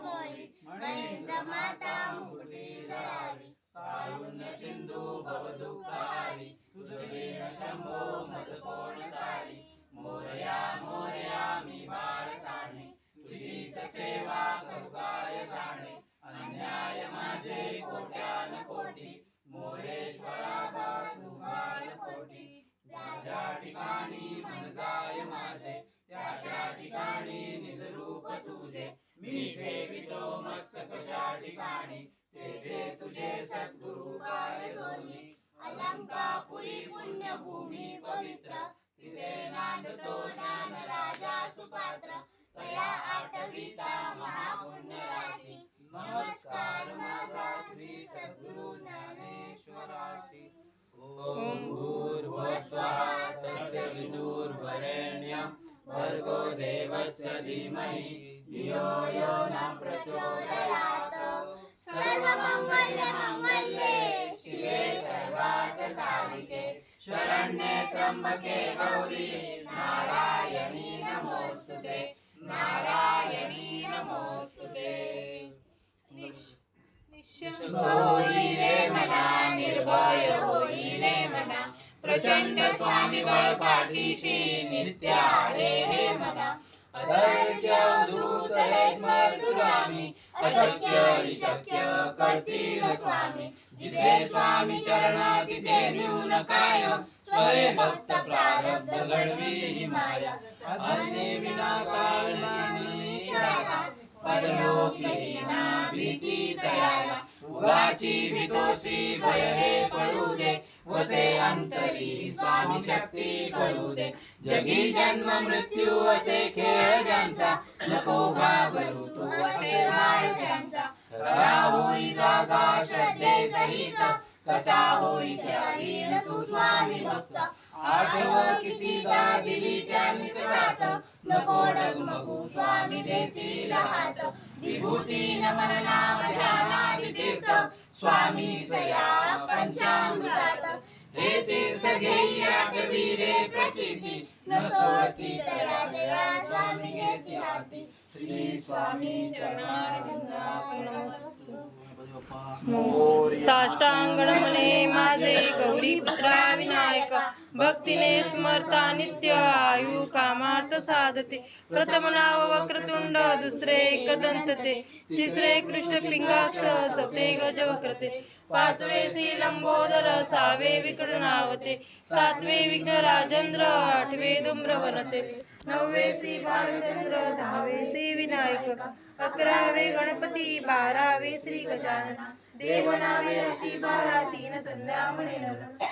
बोली महेंद्र माता मुकुटी धरावी कारुण्य सिंधू भवदुःखहारी तुझे शंभो मज कोण तारी मोरया मोरया मी बाळकाने तुझीच सेवा करू काय जाणे अन्याय माझे कोट्यान कोटी मोरेश्वरा बा तू बाल कोटी ज्या ठिकाणी मन जाय माझे त्या त्या ठिकाणी निज रूप तुझे मी ठेवितो मस्तक ज्या ठिकाणी तेथे तुझे सद्गुरु पाय दोन्ही अलंकापुरी पुण्यभूमी पवित्र तिथे नांदतो ज्ञान राजा सुपात्र तया आठविता महापुण्य राशी नमस्कार माझा श्री सद्गुरु ज्ञानेश्वराशी ओम भूर्भुवस्वः तस्य विदुर्वरेण्यं भर्गो देवस्य धीमहि धियो यो न प्रचोदयात् सर्वमंगल मंगल्ये शिवे सर्वार्थ साधिके शरण्ये त्र्यंबके गौरी नारायणी नमोस्तुते नारायणी नमोस्तुते निश्चिंत होई रे मना निर्भय होई रे मना प्रचंड स्वामी बळ पाठीशी नित्य आहे हे मना अधैर्य दूत हे स्मरतुरामी अशक्य शक्य करतील स्वामी जिथे स्वामी चरणा तिथे न्यून काय स्वय भक्त प्रारब्ध घडवी माया अन्य विना कारणाने राखा परलोकीना भीती तयाला उगाची भीतोसी भय हे पळू दे वसे अंतरी स्वामी शक्ती करू दे जगी जन्म मृत्यू असे खेळ ज्यांचा नको घाबरू तू असे बाळ त्यांचा खरा होई जागा श्रद्धे सहित कसा होई त्यागी तू स्वामी भक्त आठव कितीदा दिली त्यांनीच साथ नको डगमगू स्वामी देतील हात विभूती नमन नाम ध्यानादि तीर्थ स्वामीच या पंचामृतात हे तीर्थ घेई आठवी रे प्रसिद्धी नसोवती तया जया स्वामी घेती हाती श्री स्वामी चरणारविंदावनमस्तु साष्टांगण मने माझे गौरी पुत्रा विनायक भक्तीने स्मरता नित्य आयु कामार्थ साधते प्रथम नाव वक्रतुंड दुसरे एकदंत ते तिसरे कृष्ण पिंगाक्ष चौथे गज वक्रते पाचवे श्री लंबोदर सहावे विकट नावते सातवे विघ्न राजेंद्र आठवे धूम्रवनते नववे श्री भालचंद्र दहावे श्री विनायक अकरावे गणपती बारावे श्री गजानन देवनावे अशी बारा तीन संध्या म्हणे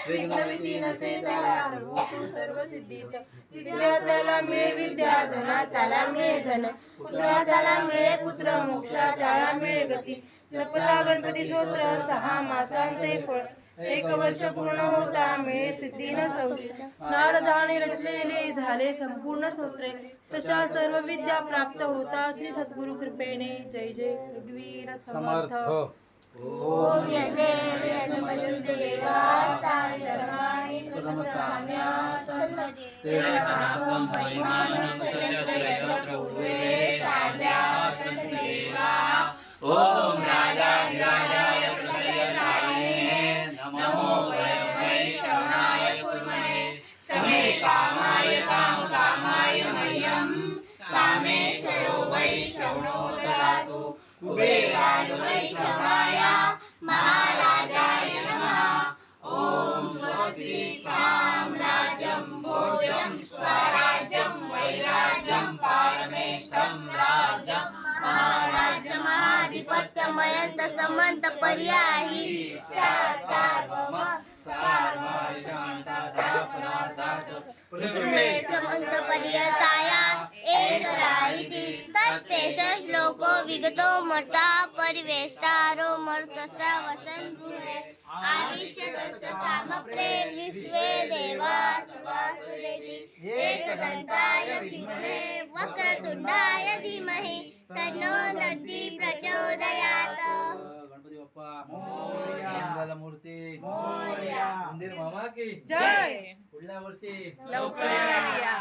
विघ्नविधी नसे त्याला प्रभू तू सर्व सिद्धीत विद्या त्याला मिळे विद्या धना त्याला मिळे धन पुत्रा त्याला मिळे पुत्र मोक्षा त्याला मिळे गती जपला गणपती स्तोत्र 6 मासांते फळ 1 वर्ष पूर्ण होता मिळे सिद्धी न संशय नारदाने रचलेले झाले संपूर्ण स्तोत्रे तशा सर्व विद्या प्राप्त होता श्री सद्गुरु कृपेने जय जय रघुवीर समर्थ ओम यज्ञेन यजमनुदेवा साधर्माणि प्रथमसाम्या सन्मते तेनाकं महिमानं सचत्र पूर्वे साध्या सन्देवा ओम राजाधिराजाय प्रसयसायिने नमो वैष्णवाय कुर्मणे समे कामाय कामकामाय मह्यं कामेश्वरो वैष्णवो ददातु कुबेराय वैष्णवाय महाराजाय नमः ओम स्वस्ति साम्राज्यं भोजनं स्वराज्यं वैराज्यं पारमेष्ठं राज्यं महाराज्य महाधिपत्यमयंत समंत पर्यायी सार्वम सार्वाय शांतादापराधात पृथ्वी समंत पर्यताया एकरायिति तत्तेष श्लोको विगतो मर्ता परिवेष्टारो मर्तसा वसन् गृहे आविश्यकस्य कामप्रे विश्वे देवास वासुदेति एकदन्ताय विद्महे वक्रतुंडाय धीमहि तन्नो दन्ति प्रचोदयात् गणपती बाप्पा मोरया मंगलमूर्ती मोरया मंदिर मामा की जय पुढल्या वर्षी लवकर या